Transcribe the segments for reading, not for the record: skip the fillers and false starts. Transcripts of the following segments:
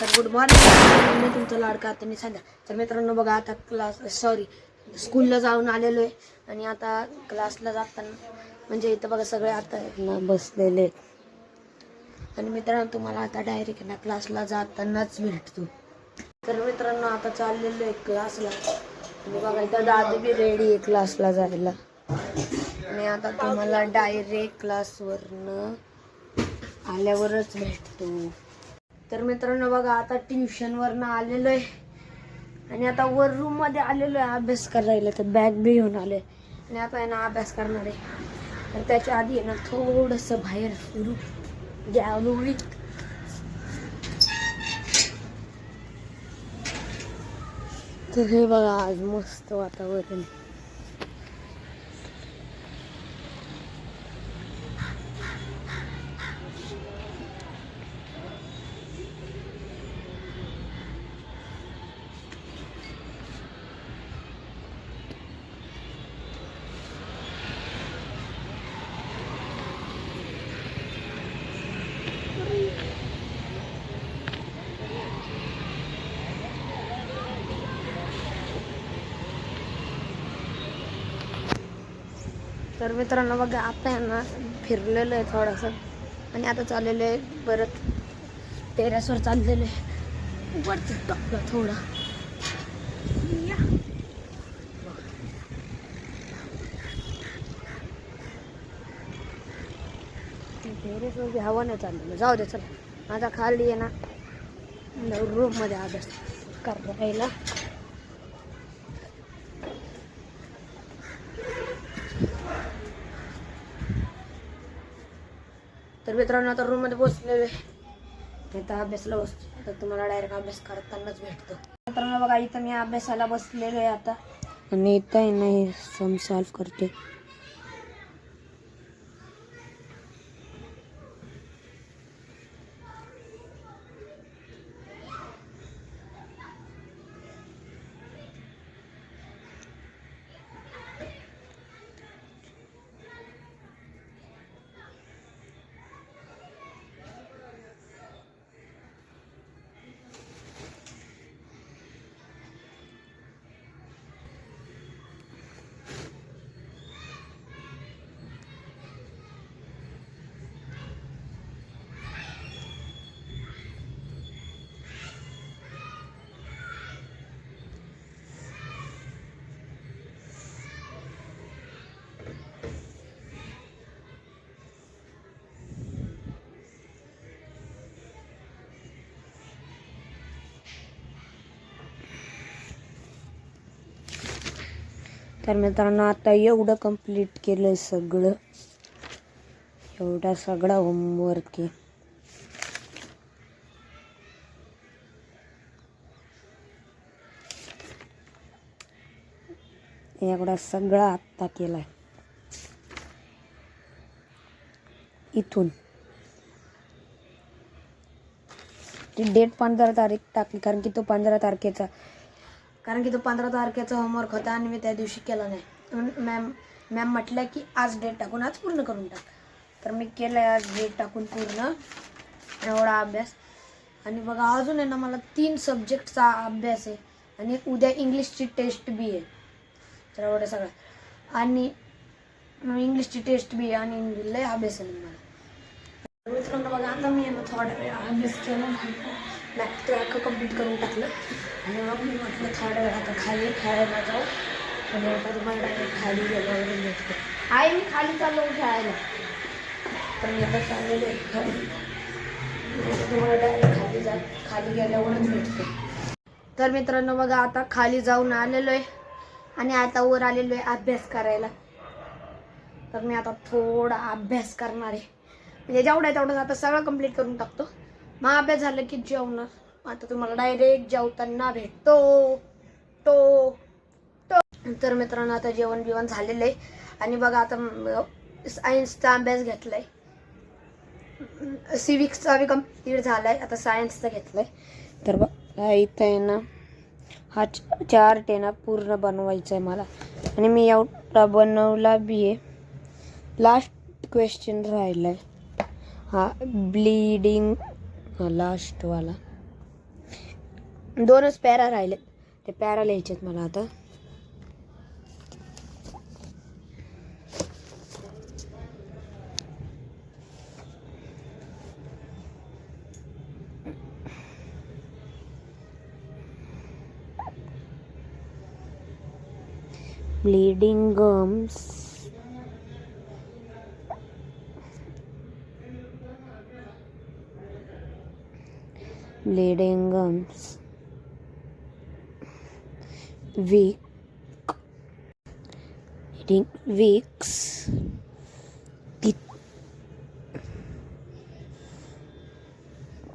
तर good morning. मी तुमचा लाडका आता मी सांगा. तर मित्रांनो बघा आता स्कूलला जाऊन आलेलो आहे आणि आता क्लासला जाताना म्हणजे इथं बघा सगळे आता बसलेले आहेत आणि मित्रांनो तुम्हाला आता डायरेक्ट ना क्लासला जातानाच भेटतो. तर मित्रांनो आता चाललेलो आहे क्लासला आणि बघा इथं दादू बी रेडी आहे क्लासला जायला आणि आता तुम्हाला डायरेक्ट क्लासवरनं आल्यावरच भेटतो. तर मित्रांनो बघा आता ट्युशनवरनं आलेलो आहे आणि आता वर रूममध्ये आलेलो आहे अभ्यास करायला. तर बॅग बी घेऊन आले आणि आता आहे ना अभ्यास करणार आहे. तर त्याच्या आधी आहे ना थोडंसं बाहेर फिरू गॅलरीत. तर हे बघा आज मस्त वातावरण. तर मित्रांनो बघा आता आहे ना फिरलेलं आहे थोडंसं आणि आता चाललेलं आहे परत टेरेसवर चाललेलं आहे वरती टाकलं थोडा. टेरेसवर बी हवा नाही चाललेलं. जाऊ दे चला आता खाली आहे ना रूममध्ये अभ्यास करायला. तर मित्रांनो आता रूममध्ये बसलेलो आहे. इथं अभ्यासाला बसतो तर तुम्हाला डायरेक्ट अभ्यास करतानाच भेटतो. मित्रांनो बघा इथं मी अभ्यासाला बसलेलो आहे आता आणि इथं आहे ना हे सम सॉल्व करते. तर मित्रांनो आता एवढं कंप्लीट केलं सगळं. एवढा सगळा होमवर्क आहे. एवढा सगळा आत्ता केलाय. इथून ती डेट 15 तारीख टाकली कारण की तो 15 तारखेचा होमवर्क होता आणि मी त्या दिवशी केला नाही. मॅम म्हटलं की आज डेट टाकून आज पूर्ण करून टाक. तर मी केलं आज डेट टाकून पूर्ण एवढा अभ्यास. आणि बघा अजून आहे ना मला 3 सब्जेक्टचा अभ्यास आहे आणि उद्या इंग्लिशची टेस्ट बी आहे. तर एवढं सगळं आणि इंग्लिशची टेस्ट बी आहे आणि लय अभ्यास आहे मला. मित्रांनो बघा आता मी थोडा वेळ अभ्यास केला मॅथ ते अख्खं कंप्लीट करून टाकलं आणि मग मी म्हटलं थोड्या वेळ आता खाली खेळायला जाऊ आणि आता तुम्हाला डायरेक्ट खाली गेल्यावर भेटतो. आहे मी खाली चाललो खेळायला. तर मी आता चाललेलो आहे खाली. तुम्हाला डायरेक्ट खाली गेल्यावरच भेटतो. तर मित्रांनो बघा आता खाली जाऊन आलेलो आहे आणि आता वर आलेलो आहे अभ्यास करायला. तर मी आता थोडा अभ्यास करणार आहे म्हणजे जेवढं आहे तेवढं आता सगळं कंप्लीट करून टाकतो. मग अभ्यास झालं की जेवणार. आता तुम्हाला डायरेक्ट जेवताना भेटतो तर मित्रांनो आता जेवण बिवण झालेलं आहे आणि बघा आता सायन्सचा अभ्यास घेतलाय. सिविक्सचा बी कंप्लीट झालाय. आता सायन्सचा घेतलाय. तर बघा इथं आहे ना हा चार्ट आहे ना पूर्ण बनवायचा आहे मला आणि मी एवढा बनवला बी आहे. लास्ट क्वेश्चन राहिलाय हा ब्लीडिंग लास्टवाला. 2च पॅरा राहिले, ते पॅरा लिहायचेत मला आता. Bleeding gums, bleeding gums, weeks,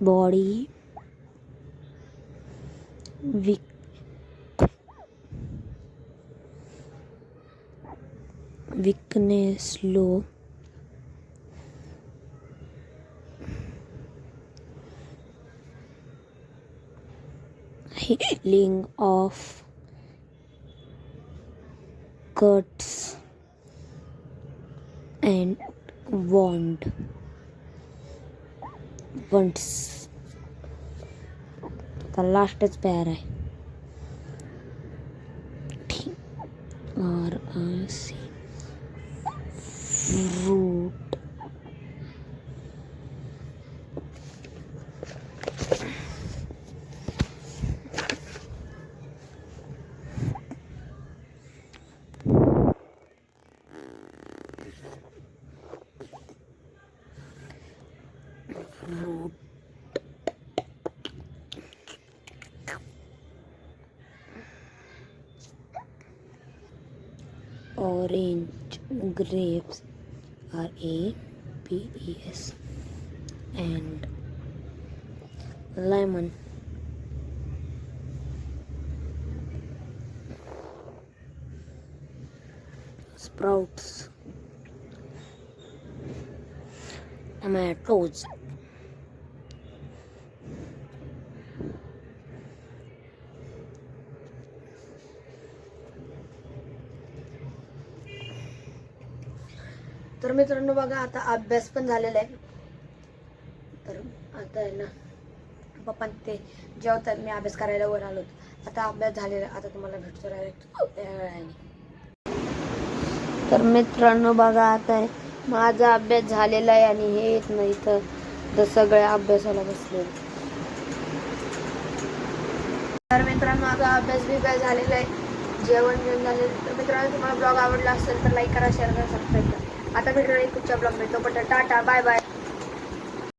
body, weakness, low, healing of cuts and wounds. आता लास्टच पॅर आहे. RRC root, orange, grapes, RAPES, and lemon, sprouts, tomatoes, तर मित्रांनो बघा आता अभ्यास पण झालेला आहे. तर आता आहे ना पप्पा ते जेवतात, मी अभ्यास करायला वर आलो. आता अभ्यास झालेला, आता तुम्हाला भेटतो वेळाने. तर मित्रांनो बघा आता माझा अभ्यास झालेला आहे आणि हे येत नाही तर सगळ्या अभ्यासाला बसले. तर मित्रांनो आता अभ्यास बिभ्यास झालेला आहे, जेवण झालेलं. तर मित्रांनो तुम्हाला ब्लॉग आवडला असेल तर लाईक करा, शेअर करा, सबस्क्राईब करा. आता भेटूया पुढच्या ब्लॉग मध्ये. तोपर्यंत टाटा, बाय बाय.